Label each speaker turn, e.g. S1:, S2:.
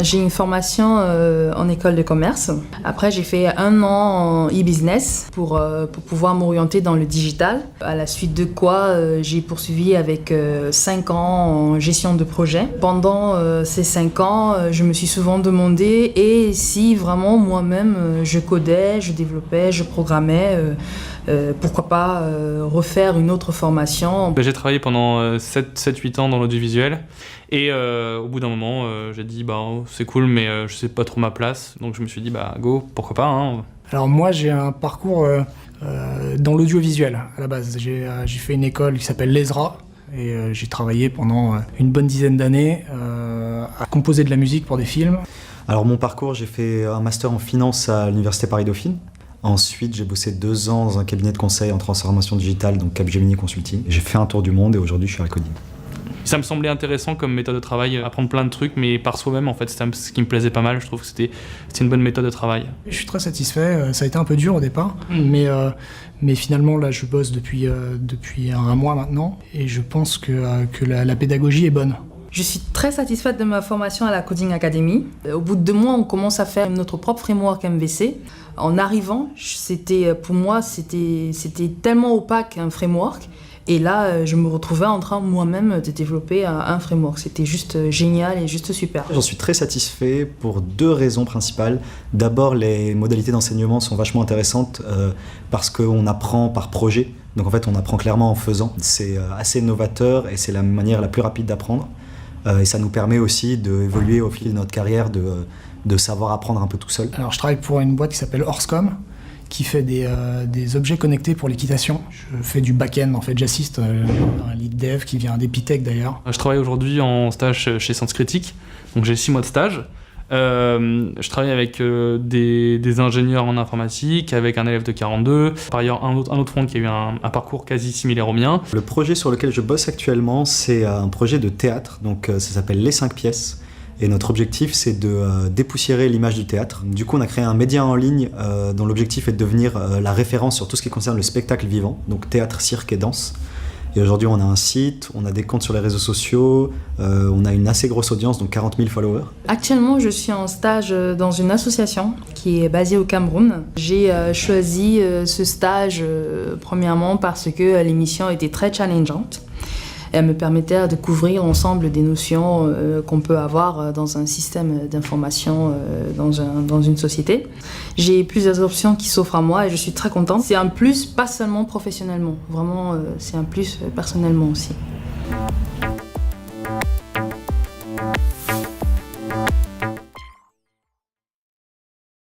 S1: J'ai une formation en école de commerce. Après, j'ai fait 1 an en e-business pour pouvoir m'orienter dans le digital. À la suite de quoi, j'ai poursuivi avec 5 ans en gestion de projet. Pendant ces 5 ans, je me suis souvent demandé et si vraiment moi-même je codais, je développais, je programmais, pourquoi pas refaire une autre formation.
S2: J'ai travaillé pendant 7-8 ans dans l'audiovisuel et au bout d'un moment j'ai dit c'est cool mais je sais pas trop ma place, donc je me suis dit go, pourquoi pas hein.
S3: Alors moi j'ai un parcours dans l'audiovisuel à la base. J'ai fait une école qui s'appelle l'ESRA et j'ai travaillé pendant une bonne dizaine d'années à composer de la musique pour des films.
S4: Alors mon parcours, j'ai fait un master en finance à l'université Paris-Dauphine. Ensuite, j'ai bossé 2 ans dans un cabinet de conseil en transformation digitale, donc Capgemini Consulting. J'ai fait un tour du monde et aujourd'hui, je suis à Coding.
S2: Ça me semblait intéressant comme méthode de travail, apprendre plein de trucs, mais par soi-même, en fait, c'était ce qui me plaisait pas mal. Je trouve que c'était une bonne méthode de travail.
S3: Je suis très satisfait. Ça a été un peu dur au départ, mais finalement, là, je bosse depuis 1 mois maintenant, et je pense que la pédagogie est bonne.
S1: Je suis très satisfaite de ma formation à la Coding Academy. Au bout de 2 mois, on commence à faire notre propre framework MVC. En arrivant, pour moi, c'était tellement opaque un framework. Et là, je me retrouvais en train moi-même de développer un framework. C'était juste génial et juste super.
S4: J'en suis très satisfait pour 2 raisons principales. D'abord, les modalités d'enseignement sont vachement intéressantes parce qu'on apprend par projet. Donc en fait, on apprend clairement en faisant. C'est assez novateur et c'est la manière la plus rapide d'apprendre. Et ça nous permet aussi d'évoluer au fil de notre carrière, de savoir apprendre un peu tout seul.
S3: Alors je travaille pour une boîte qui s'appelle Horsecom, qui fait des objets connectés pour l'équitation. Je fais du back-end, en fait, j'assiste un lead dev qui vient d'Epitech d'ailleurs.
S2: Je travaille aujourd'hui en stage chez Sens Critique, donc j'ai 6 mois de stage. Je travaille avec des ingénieurs en informatique, avec un élève de 42. Par ailleurs, un autre front qui a eu un parcours quasi similaire au mien.
S4: Le projet sur lequel je bosse actuellement, c'est un projet de théâtre, donc ça s'appelle Les 5 pièces. Et notre objectif, c'est de dépoussiérer l'image du théâtre. Du coup, on a créé un média en ligne dont l'objectif est de devenir la référence sur tout ce qui concerne le spectacle vivant, donc théâtre, cirque et danse. Et aujourd'hui, on a un site, on a des comptes sur les réseaux sociaux, on a une assez grosse audience, donc 40 000 followers.
S1: Actuellement, je suis en stage dans une association qui est basée au Cameroun. J'ai choisi ce stage premièrement parce que l'émission était très challengeante. Elle me permettait de couvrir l'ensemble des notions qu'on peut avoir dans un système d'information dans une société. J'ai plusieurs options qui s'offrent à moi et je suis très contente. C'est un plus, pas seulement professionnellement, vraiment c'est un plus personnellement aussi.